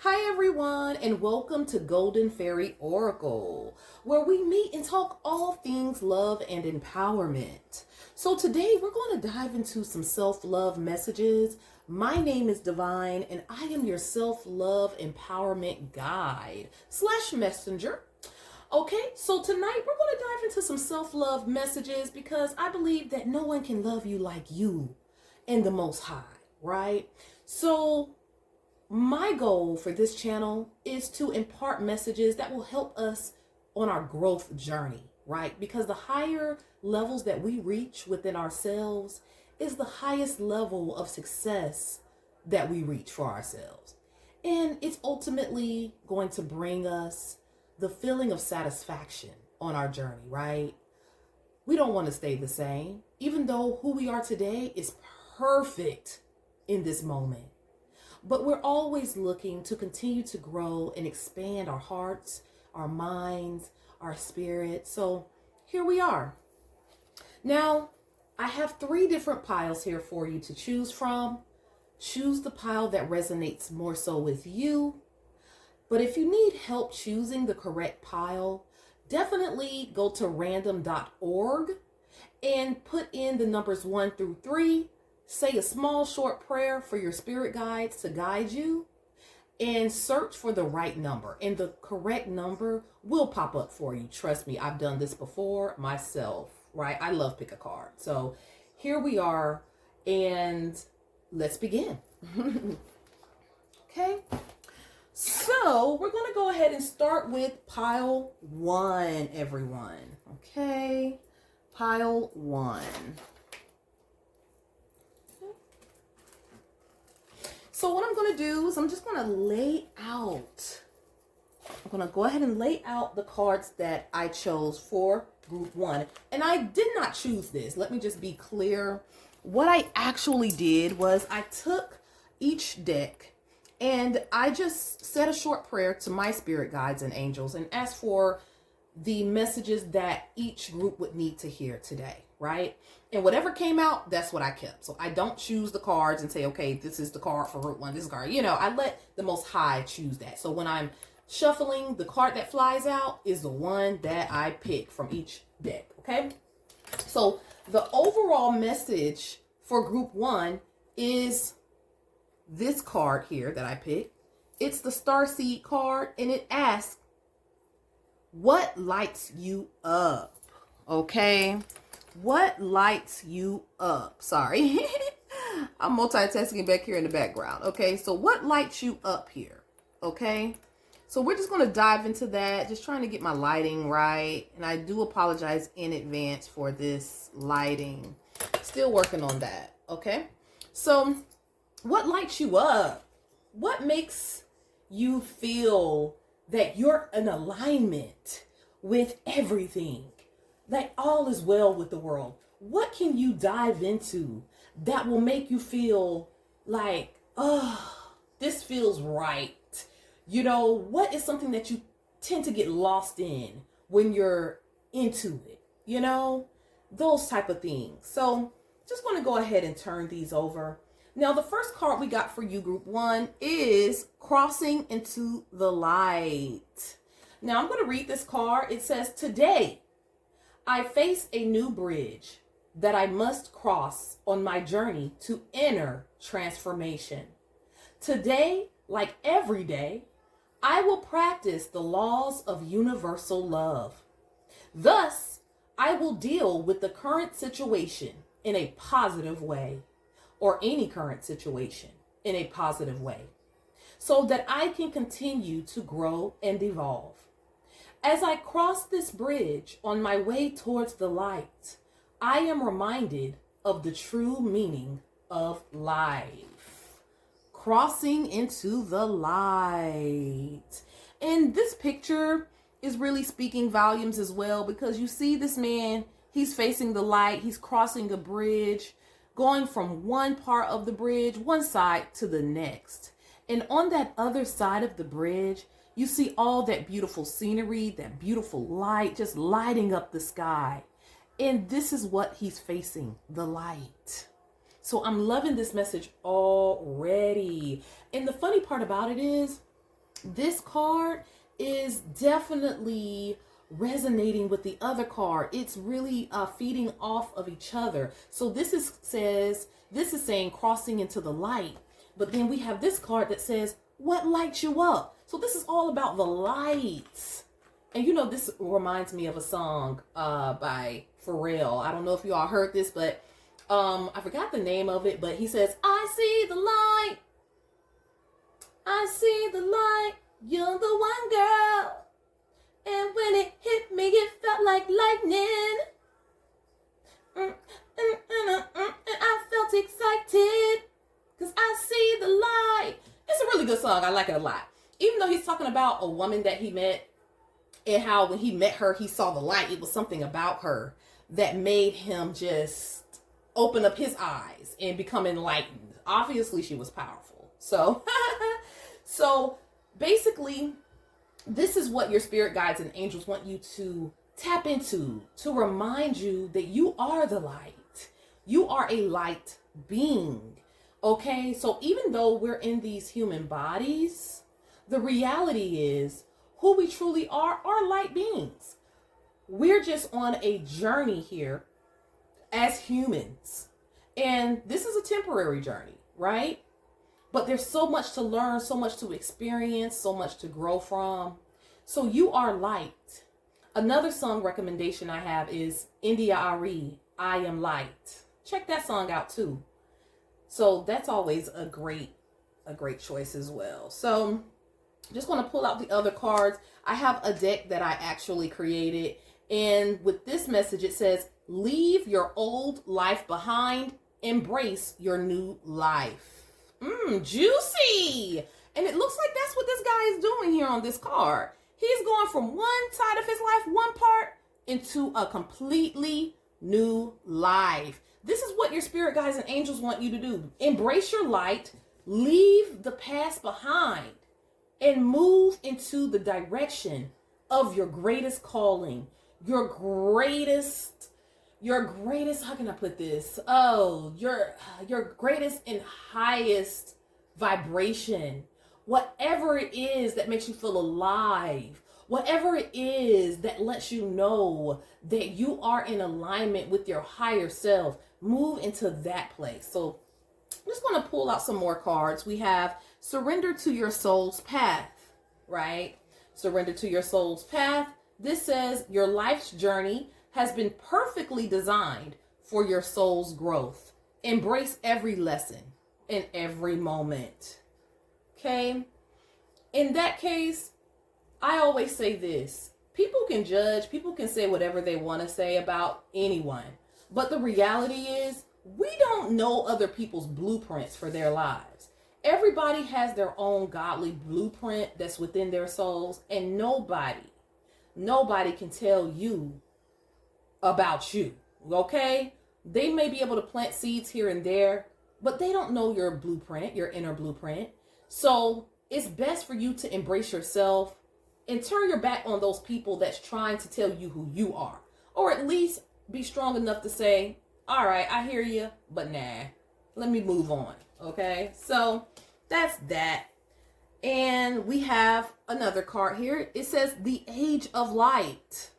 Hi everyone, and welcome to Golden Fairy Oracle, where we meet and talk all things love and empowerment. So today we're going to dive into some self-love messages. My name is Divine, and I am your self-love empowerment guide slash messenger. Okay, so tonight we're going to dive into some self-love messages because I believe that no one can love you like you and the Most High, right? So my goal for this channel is to impart messages that will help us on our growth journey, right? Because the higher levels that we reach within ourselves is the highest level of success that we reach for ourselves. And it's ultimately going to bring us the feeling of satisfaction on our journey, right? We don't want to stay the same, even though who we are today is perfect in this moment. But we're always looking to continue to grow and expand our hearts, our minds, our spirit. So here we are. Now, I have 3 different piles here for you to choose from. Choose the pile that resonates more so with you. But if you need help choosing the correct pile, definitely go to random.org and put in the numbers 1 through 3. Say a small short prayer for your spirit guides to guide you, and search for the right number, and the correct number will pop up for you. Trust me, I've done this before myself, right? I love pick a card. So here we are, and let's begin. Okay, so we're going to go ahead and start with pile 1, everyone. Okay, pile 1. So what I'm going to do is I'm just going to lay out. I'm going to go ahead and lay out the cards that I chose for group 1. And I did not choose this. Let me just be clear. What I actually did was I took each deck and I just said a short prayer to my spirit guides and angels and asked for the messages that each group would need to hear today, right? And whatever came out, that's what I kept. So I don't choose the cards and say, okay, this is the card for group 1, this card. You know, I let the Most High choose that. So when I'm shuffling, the card that flies out is the one that I pick from each deck, okay? So the overall message for group 1 is this card here that I picked. It's the Starseed card, and it asks, what lights you up? Okay, what lights you up? Sorry, I'm multitasking back here in the background. Okay, so what lights you up here? Okay, so we're just going to dive into that, just trying to get my lighting right. And I do apologize in advance for this lighting. Still working on that. Okay, so what lights you up? What makes you feel that you're in alignment with everything, that all is well with the world? What can you dive into that will make you feel like, oh, this feels right? You know, what is something that you tend to get lost in when you're into it? You know, those type of things. So just want to go ahead and turn these over. Now, the first card we got for you, group 1, is Crossing into the Light. Now, I'm going to read this card. It says, today, I face a new bridge that I must cross on my journey to inner transformation. Today, like every day, I will practice the laws of universal love. Thus, I will deal with the current situation in a positive way, or any current situation in a positive way, so that I can continue to grow and evolve. As I cross this bridge on my way towards the light, I am reminded of the true meaning of life. Crossing into the light. And this picture is really speaking volumes as well, because you see this man, he's facing the light, he's crossing a bridge, going from one part of the bridge, one side, to the next. And on that other side of the bridge, you see all that beautiful scenery, that beautiful light, just lighting up the sky. And this is what he's facing, the light. So I'm loving this message already. And the funny part about it is, this card is definitely resonating with the other card. It's really feeding off of each other. So this is saying crossing into the light. But then we have this card that says, what lights you up? So this is all about the lights. And you know, this reminds me of a song by Pharrell. I don't know if you all heard this, but I forgot the name of it, but he says, I see the light. I see the light. You're the one, girl. And when it hit me, it felt like lightning. And I felt excited because I see the light. It's a really good song. I like it a lot. Even though he's talking about a woman that he met and how when he met her, he saw the light. It was something about her that made him just open up his eyes and become enlightened. Obviously, she was powerful. So, so basically, this is what your spirit guides and angels want you to tap into, to remind you that you are the light. You are a light being. Okay, so even though we're in these human bodies, the reality is who we truly are light beings. We're just on a journey here as humans. And this is a temporary journey, right? But there's so much to learn, so much to experience, so much to grow from. So you are light. Another song recommendation I have is India Ari, I Am Light. Check that song out too. So that's always a great choice as well. So just want to pull out the other cards. I have a deck that I actually created. And with this message, it says, leave your old life behind, embrace your new life. Juicy. And it looks like that's what this guy is doing here on this card. He's going from one side of his life, one part, into a completely new life. This is what your spirit guides and angels want you to do. Embrace your light, leave the past behind, and move into the direction of your greatest calling, your greatest, how can I put this? Oh, your greatest and highest vibration. Whatever it is that makes you feel alive, whatever it is that lets you know that you are in alignment with your higher self, move into that place. So I'm just going to pull out some more cards. We have surrender to your soul's path, right? Surrender to your soul's path. This says your life's journey has been perfectly designed for your soul's growth. Embrace every lesson and every moment. Okay? In that case, I always say this. People can judge, people can say whatever they want to say about anyone. But the reality is, we don't know other people's blueprints for their lives. Everybody has their own godly blueprint that's within their souls, and nobody can tell you about you, okay? They may be able to plant seeds here and there, but they don't know your blueprint, your inner blueprint. So it's best for you to embrace yourself and turn your back on those people that's trying to tell you who you are. Or at least be strong enough to say, all right, I hear you, but nah, let me move on, okay? So that's that. And we have another card here. It says the Age of Light.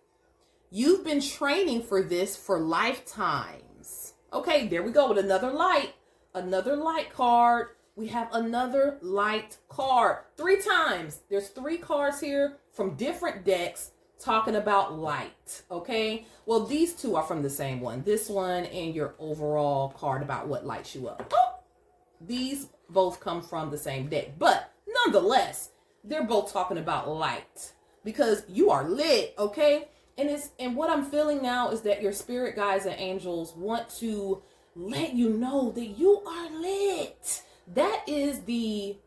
You've been training for this for lifetimes. Okay, there we go with another light card. We have another light card 3 times. There's 3 cards here from different decks talking about light. Okay, well, these 2 are from the same one. This one and your overall card about what lights you up. Oh, these both come from the same deck, but nonetheless, they're both talking about light because you are lit. Okay, and what I'm feeling now is that your spirit guides and angels want to let you know that you are lit. That is the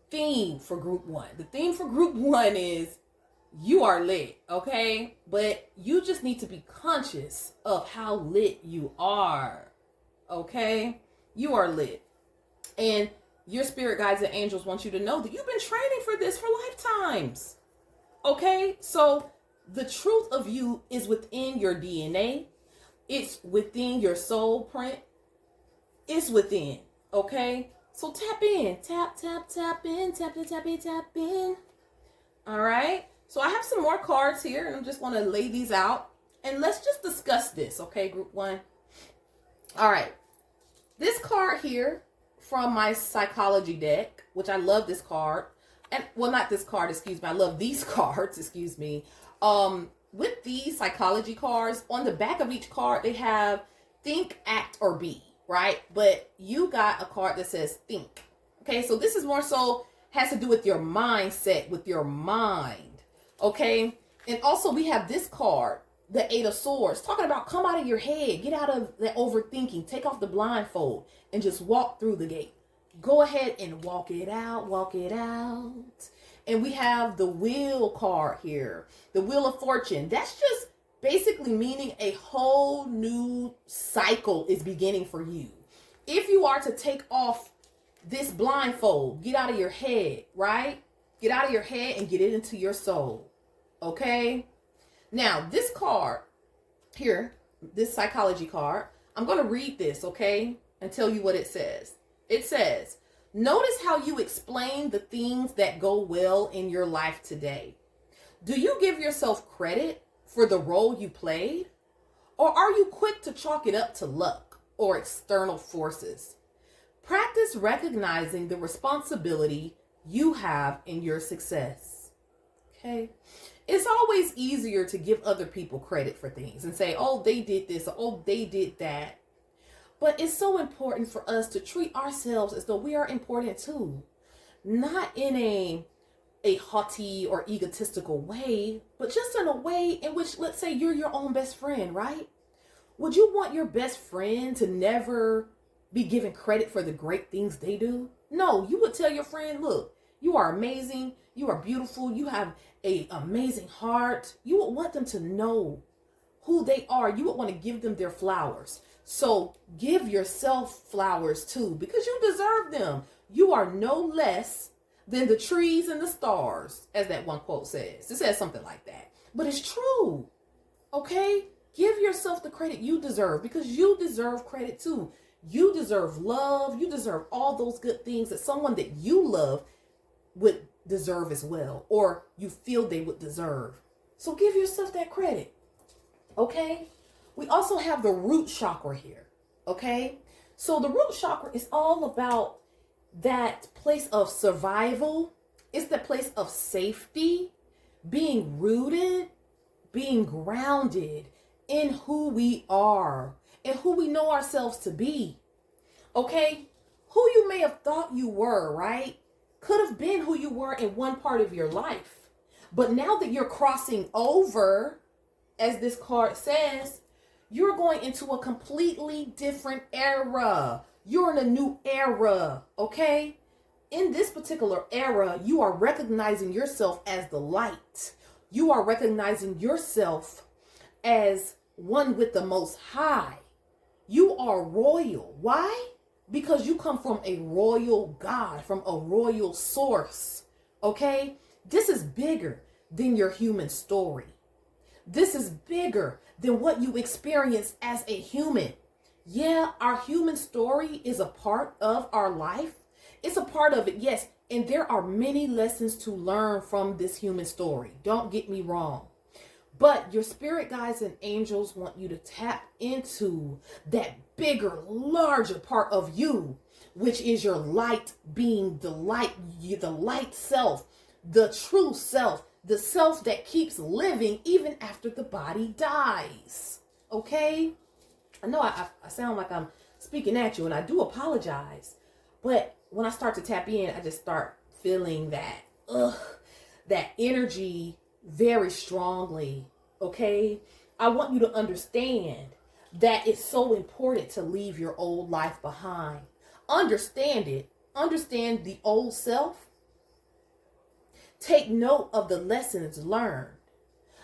theme for group 1. The theme for group 1 is you are lit, okay? But you just need to be conscious of how lit you are, okay? You are lit. And your spirit guides and angels want you to know that you've been training for this for lifetimes, okay? So the truth of you is within your DNA. It's within your soul print. It's within, okay? So tap in, tap, tap, tap in, tap in, tap in, tap in. All right. So I have some more cards here, and I'm just going to lay these out. And let's just discuss this, okay, group one? All right. This card here from my psychology deck, which I love this card. And, well, not this card, excuse me. I love these cards, excuse me. With these psychology cards, on the back of each card, they have think, act, or be, right? But you got a card that says think. Okay, so this is more so has to do with your mindset, with your mind. Okay, and also we have this card, the Eight of Swords, talking about come out of your head, get out of the overthinking, take off the blindfold, and just walk through the gate. Go ahead and walk it out, walk it out. And we have the Wheel card here, the Wheel of Fortune. That's just basically meaning a whole new cycle is beginning for you. If you are to take off this blindfold, get out of your head, right? Get out of your head and get it into your soul. Okay? Now, this card here, this psychology card, I'm going to read this, okay? And tell you what it says. It says, notice how you explain the things that go well in your life today. Do you give yourself credit for the role you played? Or are you quick to chalk it up to luck or external forces? Practice recognizing the responsibility you have in your success. Okay? It's always easier to give other people credit for things and say, oh, they did this, or oh, they did that. But it's so important for us to treat ourselves as though we are important too. Not in a haughty or egotistical way, but just in a way in which, let's say you're your own best friend, right? Would you want your best friend to never be given credit for the great things they do? No, you would tell your friend, look, you are amazing, you are beautiful, you have an amazing heart. You would want them to know who they are. You would want to give them their flowers. So give yourself flowers too, because you deserve them. You are no less than the trees and the stars, as that one quote says. It says something like that. But it's true. Okay? Give yourself the credit you deserve, because you deserve credit too. You deserve love. You deserve all those good things that someone that you love would deserve as well, or you feel they would deserve. So give yourself that credit. Okay? We also have the root chakra here. Okay? So the root chakra is all about that place of survival. It's the place of safety, being rooted, being grounded in who we are and who we know ourselves to be. Okay? Who you may have thought you were, right? Could have been who you were in one part of your life. But now that you're crossing over, as this card says, you're going into a completely different era. You're in a new era, okay? In this particular era, you are recognizing yourself as the light. You are recognizing yourself as one with the Most High. You are royal. Why? Because you come from a royal God, from a royal source, okay? This is bigger than your human story. This is bigger than what you experience as a human. Yeah, our human story is a part of our life. It's a part of it, yes. And there are many lessons to learn from this human story. Don't get me wrong. But your spirit guides and angels want you to tap into that bigger, larger part of you, which is your light being, the light self, the true self, the self that keeps living even after the body dies. Okay? I know I sound like I'm speaking at you, and I do apologize. But when I start to tap in, I just start feeling that energy very strongly. Okay? I want you to understand that it's so important to leave your old life behind. Understand it. Understand the old self. Take note of the lessons learned.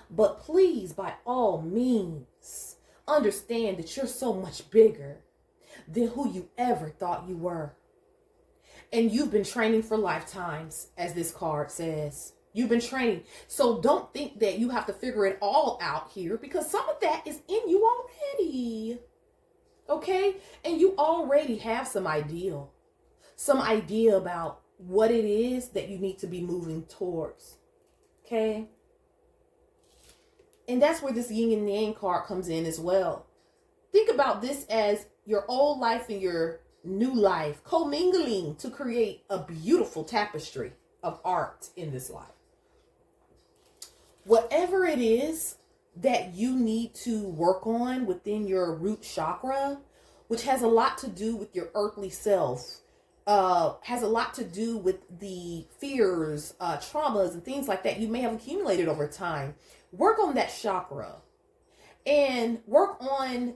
But please, by all means, understand that you're so much bigger than who you ever thought you were. And you've been training for lifetimes, as this card says. You've been training. So don't think that you have to figure it all out here, because some of that is in you already. Okay? And you already have some ideal. some idea about what it is that you need to be moving towards. Okay? And that's where this yin and yang card comes in as well. Think about this as your old life and your new life commingling to create a beautiful tapestry of art in this life. Whatever it is that you need to work on within your root chakra, which has a lot to do with your earthly self, has a lot to do with the fears, traumas, and things like that you may have accumulated over time. Work on that chakra and work on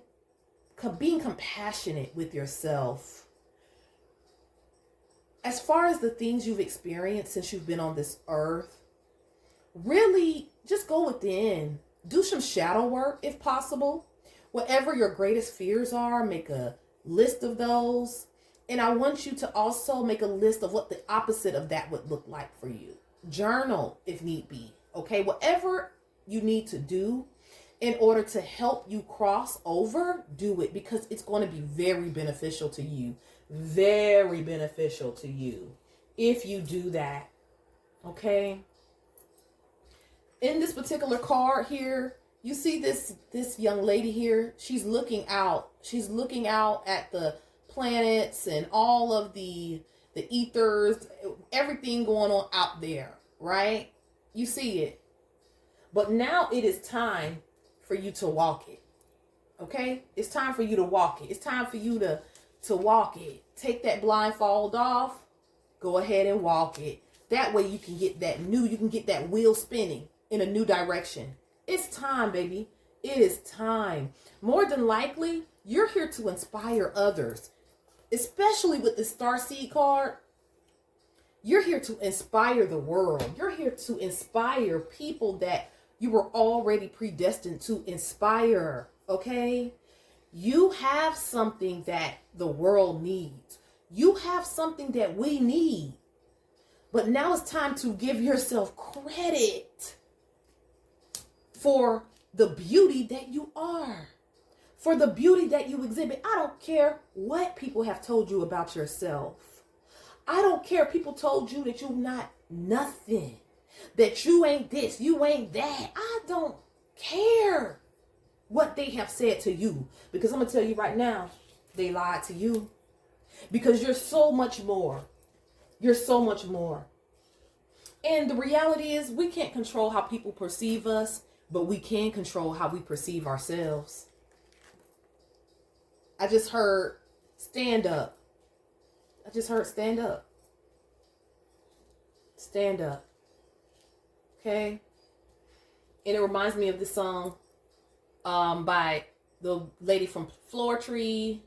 being compassionate with yourself. As far as the things you've experienced since you've been on this earth, really just go within. Do some shadow work if possible. Whatever your greatest fears are, make a list of those. And I want you to also make a list of what the opposite of that would look like for you. Journal if need be. Okay, whatever you need to do in order to help you cross over, do it, because it's going to be very beneficial to you. Very beneficial to you if you do that. Okay. In this particular card here, you see this young lady here. She's looking out. She's looking out at the planets and all of the ethers, everything going on out there, right? You see it. But now it is time for you to walk it. Okay? It's time for you to walk it. It's time for you to walk it. Take that blindfold off. Go ahead and walk it. That way you can get that wheel spinning in a new direction. It's time, baby. It is time. More than likely, you're here to inspire others. Especially with the Starseed card. You're here to inspire the world. You're here to inspire people that you were already predestined to inspire. Okay? You have something that the world needs. You have something that we need. But now it's time to give yourself credit for the beauty that you are, for the beauty that you exhibit. I don't care what people have told you about yourself. I don't care if people told you that you're not nothing, that you ain't this, you ain't that. I don't care what they have said to you, because I'm going to tell you right now, they lied to you, because you're so much more. You're so much more. And the reality is, we can't control how people perceive us, but we can control how we perceive ourselves. I just heard stand up. I just heard stand up. Stand up. Okay? And it reminds me of this song by the lady from Floor Tree.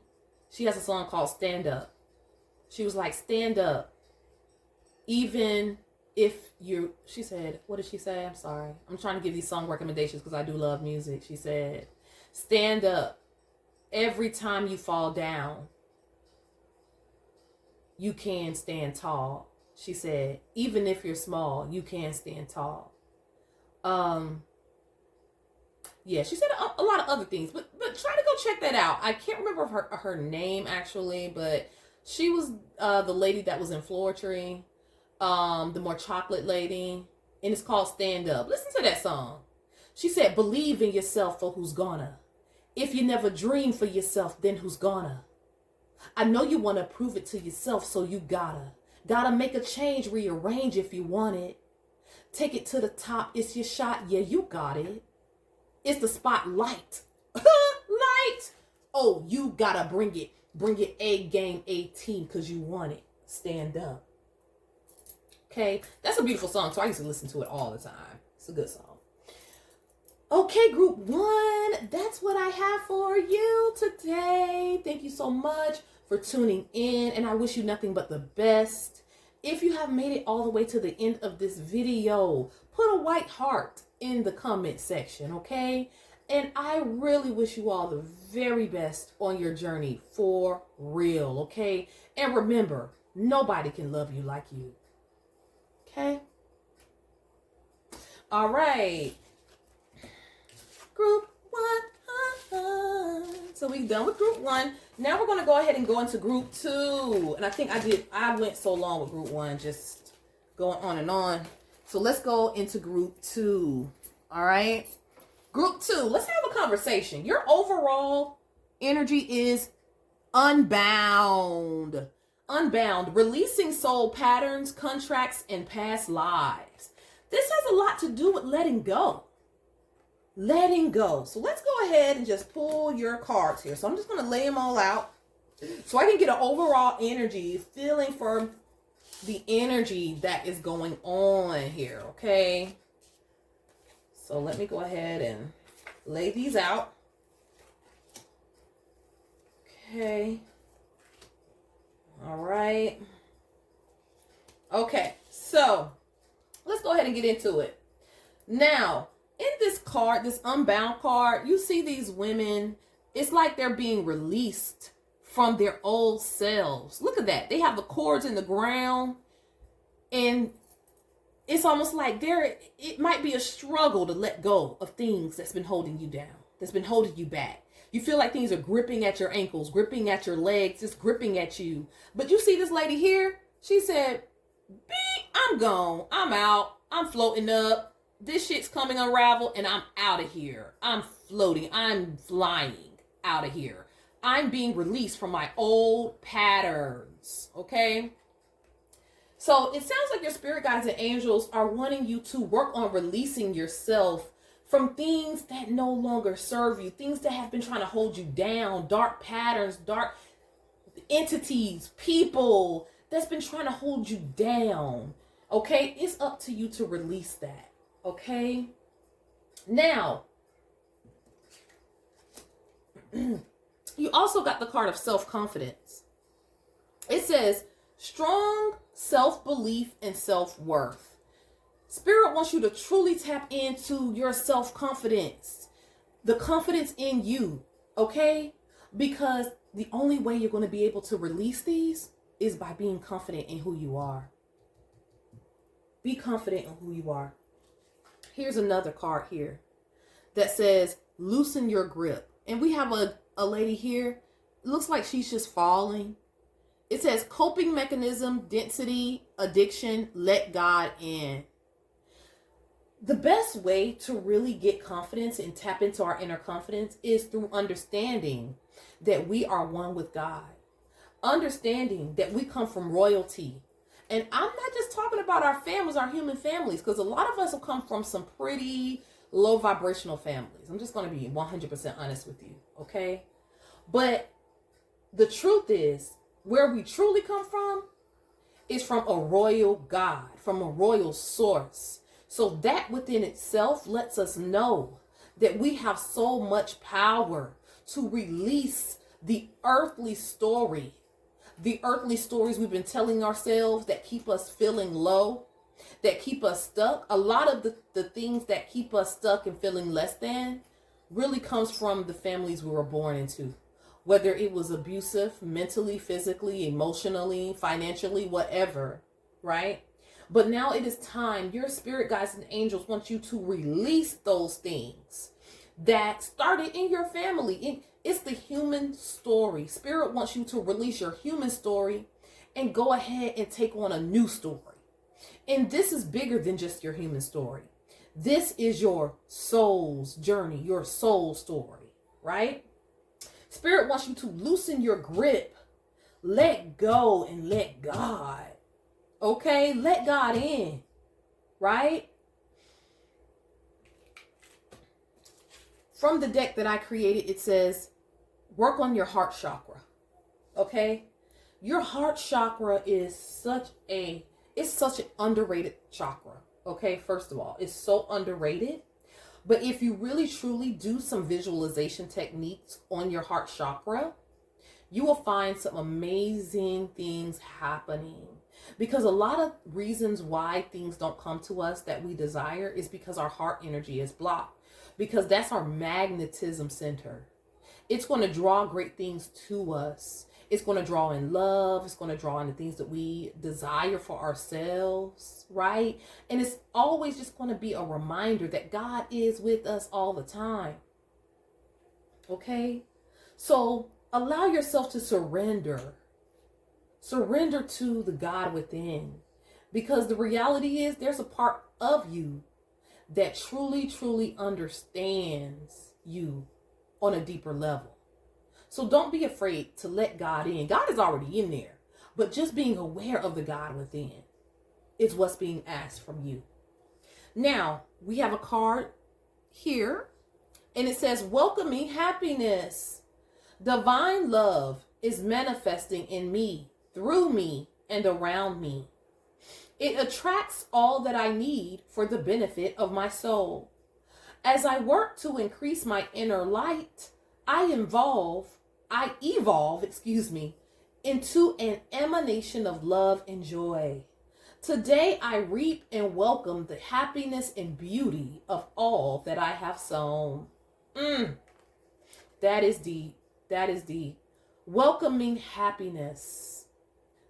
She has a song called Stand Up. She was like, stand up. Even if you, she said, what did she say? I'm sorry. I'm trying to give these song recommendations because I do love music. She said, stand up. Every time you fall down, you can stand tall. She said, even if you're small, you can stand tall. Yeah, she said a lot of other things, but try to go check that out. I can't remember her name actually, but she was the lady that was in Floor Tree. The more chocolate lady, and it's called Stand Up. Listen to that song. She said, believe in yourself for who's gonna. If you never dream for yourself, then who's gonna? I know you want to prove it to yourself, so you gotta make a change, rearrange if you want it. Take it to the top, it's your shot, yeah, you got it. It's the spotlight. Light. Oh, you gotta bring it A game 18 because you want it. Stand up. Okay, that's a beautiful song, so I used to listen to it all the time. It's a good song. Okay, group 1, that's what I have for you today. Thank you so much for tuning in, and I wish you nothing but the best. If you have made it all the way to the end of this video, put a white heart in the comment section, okay? And I really wish you all the very best on your journey for real, okay? And remember, nobody can love you like you. Okay. All right. Group 1. So we've done with group 1. Now we're going to go ahead and go into group 2. And I think I went so long with group 1, just going on and on. So let's go into group 2. All right. Group 2, let's have a conversation. Your overall energy is unbound. Unbound, releasing soul patterns, contracts, and past lives. This has a lot to do with letting go. Letting go. So let's go ahead and just pull your cards here. So I'm just going to lay them all out so I can get an overall energy, feeling for the energy that is going on here, okay? So let me go ahead and lay these out. Okay. All right. Okay, so let's go ahead and get into it. Now, in this card, this unbound card, you see these women, it's like they're being released from their old selves. Look at that. They have the cords in the ground, and it's almost like it might be a struggle to let go of things that's been holding you down, that's been holding you back. You feel like things are gripping at your ankles, gripping at your legs, just gripping at you. But you see this lady here, she said, I'm gone, I'm out, I'm floating up. This shit's coming unraveled and I'm out of here. I'm floating, I'm flying out of here. I'm being released from my old patterns, okay? So it sounds like your spirit guides and angels are wanting you to work on releasing yourself from things that no longer serve you, things that have been trying to hold you down, dark patterns, dark entities, people that's been trying to hold you down. Okay, it's up to you to release that. Okay, now you also got the card of self-confidence. It says strong self-belief and self-worth. Spirit wants you to truly tap into your self-confidence, the confidence in you, okay? Because the only way you're going to be able to release these is by being confident in who you are. Be confident in who you are. Here's another card here that says loosen your grip. And we have a lady here. It looks like she's just falling. It says coping mechanism, density, addiction, let God in. The best way to really get confidence and tap into our inner confidence is through understanding that we are one with God. Understanding that we come from royalty. And I'm not just talking about our families, our human families, because a lot of us have come from some pretty low vibrational families. I'm just going to be 100% honest with you, okay? But the truth is, where we truly come from is from a royal God, from a royal source. So that within itself lets us know that we have so much power to release the earthly story, the earthly stories we've been telling ourselves that keep us feeling low, that keep us stuck. A lot of the things that keep us stuck and feeling less than really comes from the families we were born into. Whether it was abusive, mentally, physically, emotionally, financially, whatever, right? But now it is time. Your spirit guides and angels want you to release those things that started in your family. It's the human story. Spirit wants you to release your human story and go ahead and take on a new story. And this is bigger than just your human story. This is your soul's journey, your soul story, right? Spirit wants you to loosen your grip, let go and let God. Okay, let God in, right? From the deck that I created, it says, work on your heart chakra, okay? Your heart chakra is such an underrated chakra, okay? First of all, it's so underrated. But if you really truly do some visualization techniques on your heart chakra, you will find some amazing things happening. Because a lot of reasons why things don't come to us that we desire is because our heart energy is blocked. Because that's our magnetism center. It's going to draw great things to us. It's going to draw in love. It's going to draw in the things that we desire for ourselves, right? And it's always just going to be a reminder that God is with us all the time. Okay? So allow yourself to surrender. Surrender to the God within. Because the reality is there's a part of you that truly, truly understands you on a deeper level. So don't be afraid to let God in. God is already in there. But just being aware of the God within is what's being asked from you. Now, we have a card here, and it says, welcoming happiness. Divine love is manifesting in me, through me, and around me. It attracts all that I need for the benefit of my soul. As I work to increase my inner light, I evolve, into an emanation of love and joy. Today I reap and welcome the happiness and beauty of all that I have sown. That is deep. That is deep. Welcoming happiness.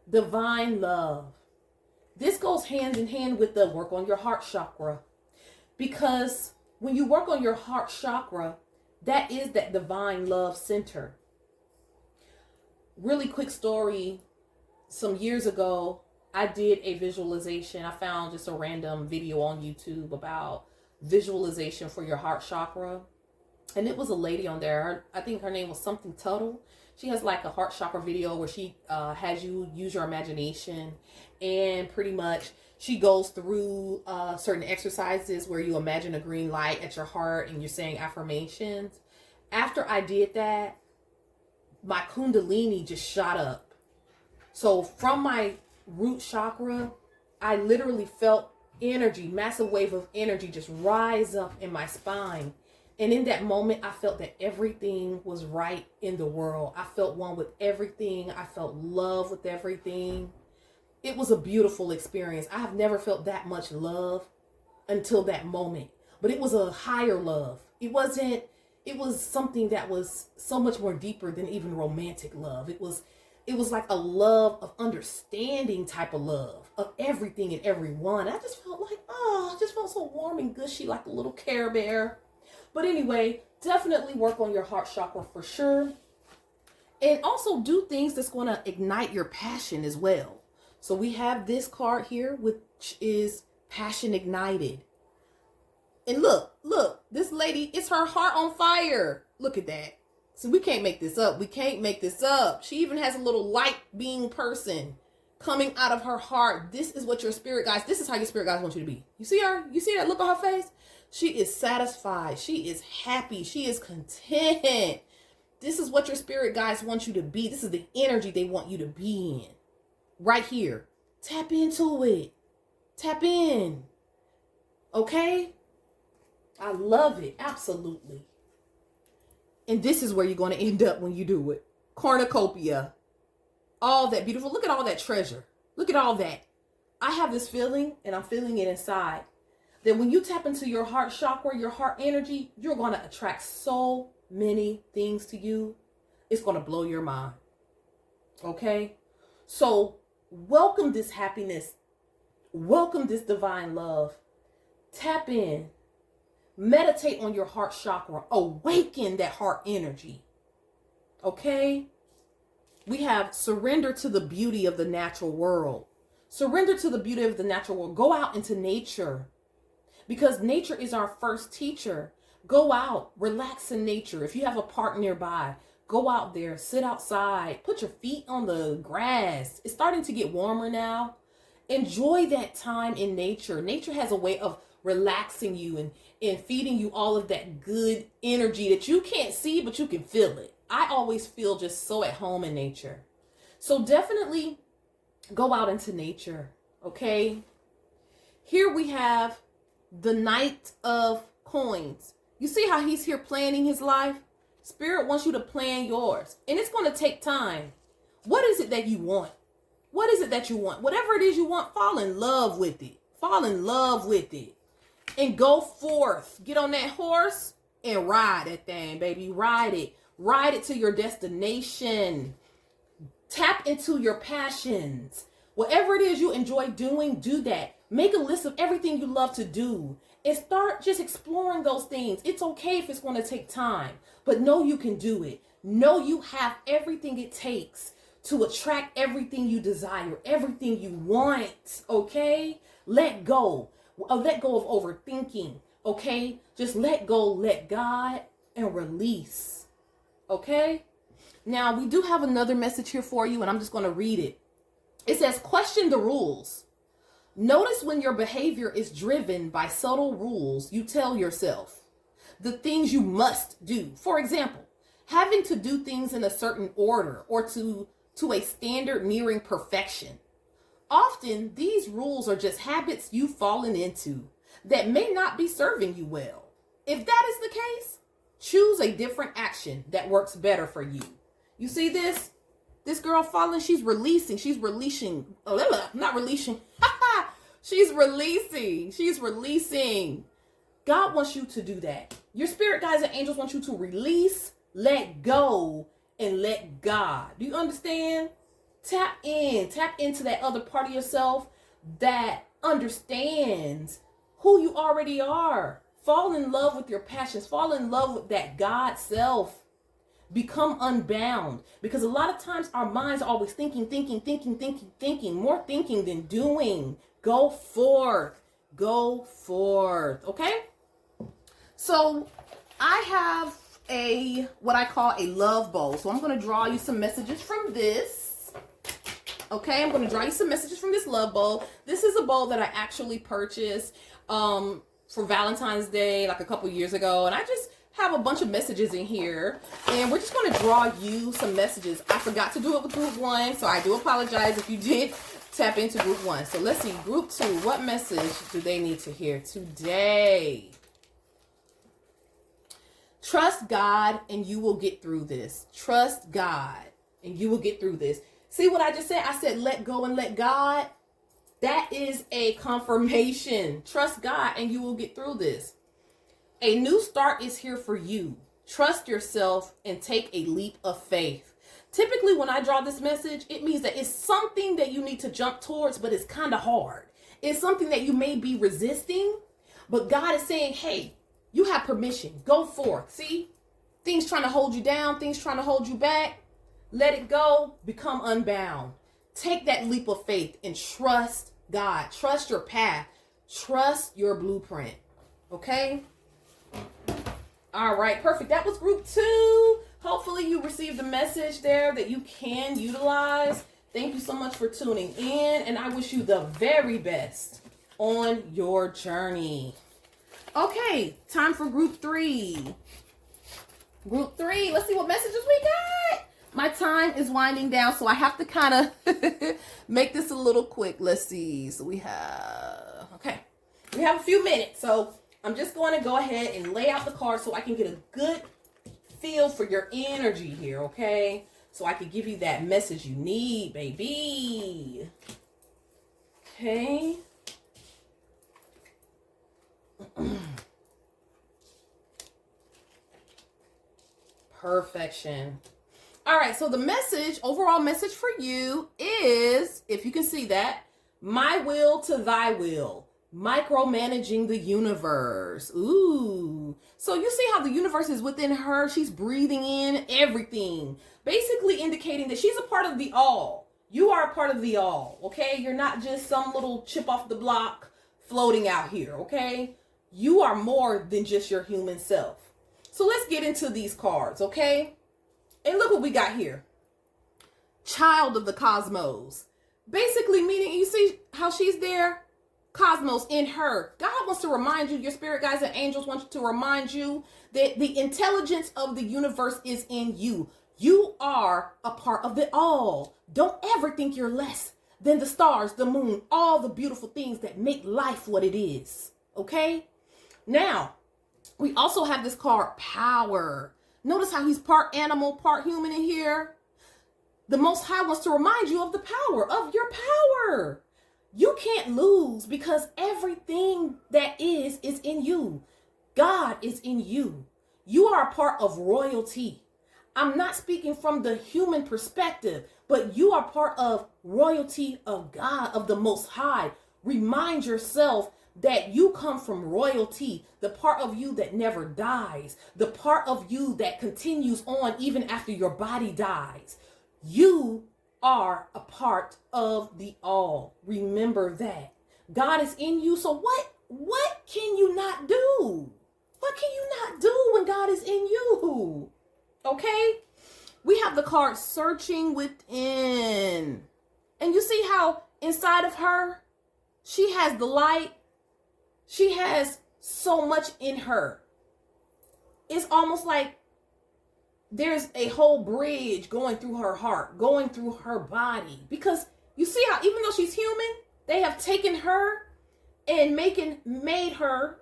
Divine love. This goes hand in hand with the work on your heart chakra. Because when you work on your heart chakra, that is that divine love center. Really quick story. Some years ago, I did a visualization. I found just a random video on YouTube about visualization for your heart chakra. And it was a lady on there. I think her name was something Tuttle. She has like a heart chakra video where she has you use your imagination. And pretty much she goes through certain exercises where you imagine a green light at your heart and you're saying affirmations. After I did that, my kundalini just shot up. So from my root chakra, I literally felt energy, massive wave of energy just rise up in my spine. And in that moment, I felt that everything was right in the world. I felt one with everything. I felt love with everything. It was a beautiful experience. I have never felt that much love until that moment. But it was a higher love. It was something that was so much more deeper than even romantic love. It was like a love of understanding type of love of everything and everyone. I just felt like, I just felt so warm and gushy like a little Care Bear. But anyway, definitely work on your heart chakra for sure. And also do things that's going to ignite your passion as well. So we have this card here, which is passion ignited. And look, this lady, it's her heart on fire. Look at that. So we can't make this up. We can't make this up. She even has a little light being person coming out of her heart. This is what your spirit guides, this is how your spirit guides want you to be. You see her? You see that look on her face? She is satisfied. She is happy. She is content. This is what your spirit guides want you to be. This is the energy they want you to be in. Right here. Tap into it. Tap in. Okay? I love it. Absolutely. And this is where you're going to end up when you do it. Cornucopia. All that beautiful. Look at all that treasure. Look at all that. I have this feeling, and I'm feeling it inside, that when you tap into your heart chakra, your heart energy, you're going to attract so many things to you. It's going to blow your mind. Okay? So welcome this happiness. Welcome this divine love. Tap in. Meditate on your heart chakra. Awaken that heart energy. Okay? We have surrender to the beauty of the natural world. Surrender to the beauty of the natural world. Go out into nature. Because nature is our first teacher. Go out, relax in nature. If you have a park nearby, go out there, sit outside, put your feet on the grass. It's starting to get warmer now. Enjoy that time in nature. Nature has a way of relaxing you and feeding you all of that good energy that you can't see, but you can feel it. I always feel just so at home in nature. So definitely go out into nature, okay? Here we have the Knight of Coins. You see how he's here planning his life? Spirit wants you to plan yours. And it's going to take time. What is it that you want? What is it that you want? Whatever it is you want, fall in love with it. Fall in love with it. And go forth. Get on that horse and ride that thing, baby. Ride it. Ride it to your destination. Tap into your passions. Whatever it is you enjoy doing, do that. Make a list of everything you love to do and start just exploring those things. It's okay if it's going to take time, but know you can do it. Know you have everything it takes to attract everything you desire, everything you want, okay? Let go. Let go of overthinking, okay? Just let go, let God, and release, okay? Now, we do have another message here for you, and I'm just going to read it. It says, question the rules. Notice when your behavior is driven by subtle rules you tell yourself, the things you must do. For example, having to do things in a certain order or to a standard nearing perfection. Often, these rules are just habits you've fallen into that may not be serving you well. If that is the case, choose a different action that works better for you. You see this? This girl falling, she's releasing. She's releasing. God wants you to do that. Your spirit guides and angels want you to release, let go, and let God. Do you understand? Tap into that other part of yourself that understands who you already are. Fall in love with your passions. Fall in love with that God self. Become unbound. Because a lot of times our minds are always thinking. More thinking than doing. Go forth. Okay? So I have what I call a love bowl. So I'm going to draw you some messages from this. Okay, I'm going to draw you some messages from this love bowl. This is a bowl that I actually purchased for Valentine's Day like a couple years ago. And I just have a bunch of messages in here. And we're just going to draw you some messages. I forgot to do it with group 1. So I do apologize if you did tap into group 1. So let's see. Group 2. What message do they need to hear today? Trust God and you will get through this. Trust God and you will get through this. See what I just said? I said let go and let God. That is a confirmation. Trust God and you will get through this. A new start is here for you. Trust yourself and take a leap of faith. Typically when I draw this message, it means that it's something that you need to jump towards, but it's kind of hard. It's something that you may be resisting, but God is saying, hey, you have permission. Go forth. See? Things trying to hold you down, things trying to hold you back. Let it go. Become unbound. Take that leap of faith and trust God. Trust your path. Trust your blueprint. Okay? All right. Perfect. That was group 2. Hopefully you received the message there that you can utilize. Thank you so much for tuning in. And I wish you the very best on your journey. Okay. Time for group 3. Group 3. Let's see what messages we got. My time is winding down, so I have to kind of make this a little quick. Let's see. So we have a few minutes. So I'm just going to go ahead and lay out the cards so I can get a good feel for your energy here, okay? So I can give you that message you need, baby. Okay. Perfection. All right, so the message, overall message for you is, if you can see that, my will to thy will, micromanaging the universe. Ooh. So you see how the universe is within her. She's breathing in everything, basically indicating that she's a part of the all. You are a part of the all, okay? You're not just some little chip off the block floating out here, okay? You are more than just your human self. So let's get into these cards, okay? And look what we got here. Child of the cosmos. Basically meaning, you see how she's there? Cosmos in her. God wants to remind you, your spirit guides and angels want to remind you that the intelligence of the universe is in you. You are a part of it all. Don't ever think you're less than the stars, the moon, all the beautiful things that make life what it is. Okay? Now, we also have this card, power. Notice how he's part animal, part human in here. The Most High wants to remind you of the power, of your power. You can't lose because everything that is in you. God is in you. You are a part of royalty. I'm not speaking from the human perspective, but you are part of royalty of God, of the Most High. Remind yourself that you come from royalty, the part of you that never dies, the part of you that continues on even after your body dies. You are a part of the all. Remember that. God is in you. So what can you not do? What can you not do when God is in you? Okay? We have the card searching within. And you see how inside of her, she has the light. She has so much in her. It's almost like there's a whole bridge going through her heart, going through her body. Because you see how even though she's human, they have taken her and made her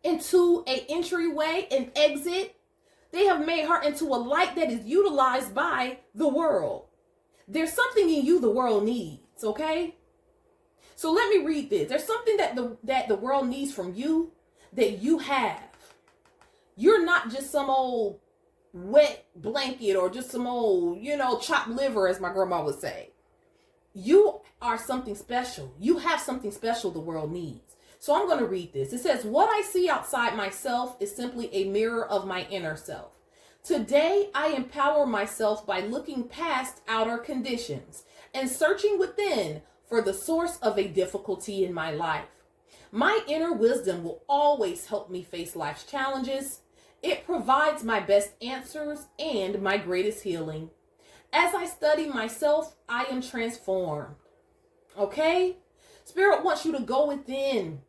into an entryway, an exit. They have made her into a light that is utilized by the world. There's something in you the world needs, okay? So let me read this. There's something that the world needs from you that you have. You're not just some old wet blanket or just some old, chopped liver, as my grandma would say. You are something special. You have something special the world needs. So I'm going to read this. It says, what I see outside myself is simply a mirror of my inner self. Today, I empower myself by looking past outer conditions and searching within for the source of a difficulty in my life. My inner wisdom will always help me face life's challenges. It provides my best answers and my greatest healing. As I study myself, I am transformed. Okay? Spirit wants you to go within.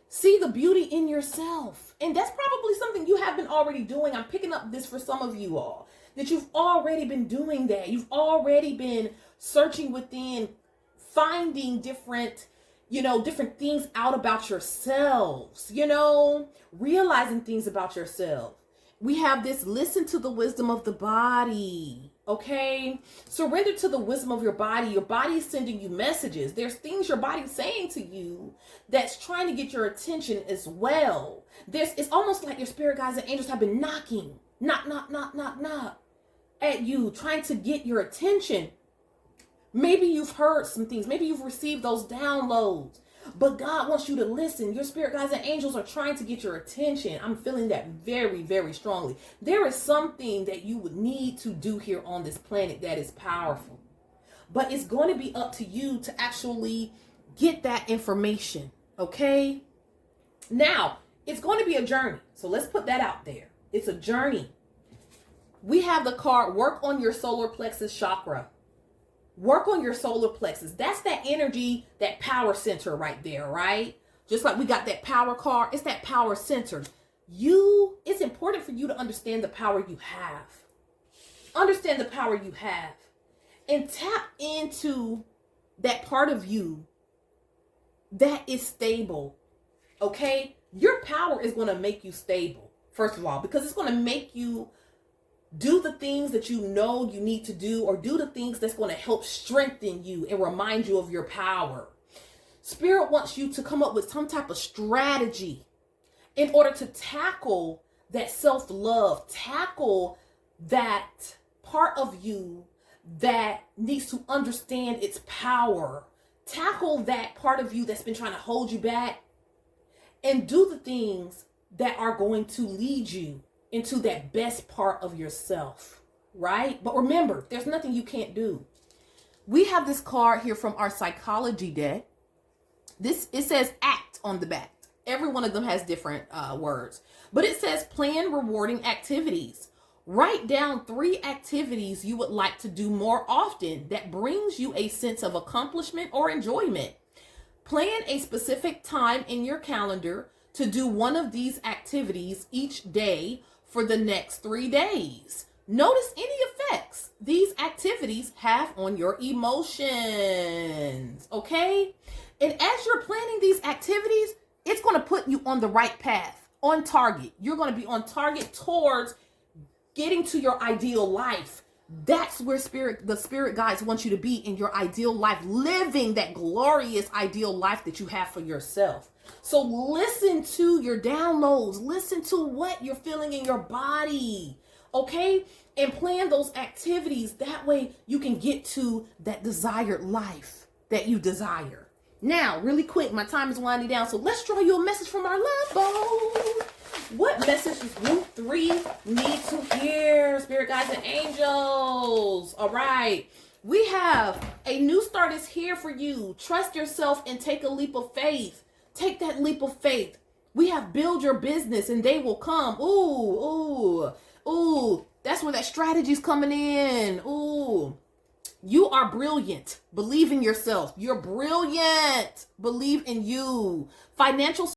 See the beauty in yourself. And that's probably something you have been already doing. I'm picking up this for some of you all. That you've already been doing that. You've already been searching within, finding different things out about yourselves, realizing things about yourself. We have this, listen to the wisdom of the body, okay? Surrender to the wisdom of your body. Your body is sending you messages. There's things your body's saying to you that's trying to get your attention as well. It's almost like your spirit guides and angels have been knocking, knock at you, trying to get your attention. Maybe you've heard some things. Maybe you've received those downloads. But God wants you to listen. Your spirit guides and angels are trying to get your attention. I'm feeling that very, very strongly. There is something that you would need to do here on this planet that is powerful. But it's going to be up to you to actually get that information. Okay? Now, it's going to be a journey. So let's put that out there. It's a journey. We have the card, work on your solar plexus chakra. Work on your solar plexus. That's that energy, that power center right there, right? Just like we got that power card, it's that power center. It's important for you to understand the power you have. Understand the power you have. And tap into that part of you that is stable, okay? Your power is going to make you stable, first of all, because it's going to make you do the things that you know you need to do, or do the things that's going to help strengthen you and remind you of your power. Spirit wants you to come up with some type of strategy in order to tackle that self-love, tackle that part of you that needs to understand its power, tackle that part of you that's been trying to hold you back, and do the things that are going to lead you into that best part of yourself, right? But remember, there's nothing you can't do. We have this card here from our psychology deck. It says act on the back. Every one of them has different words, but it says plan rewarding activities. Write down 3 activities you would like to do more often that brings you a sense of accomplishment or enjoyment. Plan a specific time in your calendar to do one of these activities each day for the next 3 days. Notice any effects these activities have on your emotions, okay? And as you're planning these activities, it's going to put you on the right path, on target. You're going to be on target towards getting to your ideal life. That's where the spirit guides want you to be, in your ideal life, living that glorious ideal life that you have for yourself. So listen to your downloads, listen to what you're feeling in your body, okay? And plan those activities. That way you can get to that desired life. that you desire. Now, really quick, my time is winding down, so let's draw you a message from our love bowl. What message does Group 3 need to hear, spirit guides and angels? All right. We have a new start is here for you. Trust yourself and take a leap of faith. Take that leap of faith. We have build your business and they will come. Ooh. That's where that strategy's coming in. Ooh. You are brilliant. Believe in yourself. You're brilliant. Believe in you. Financial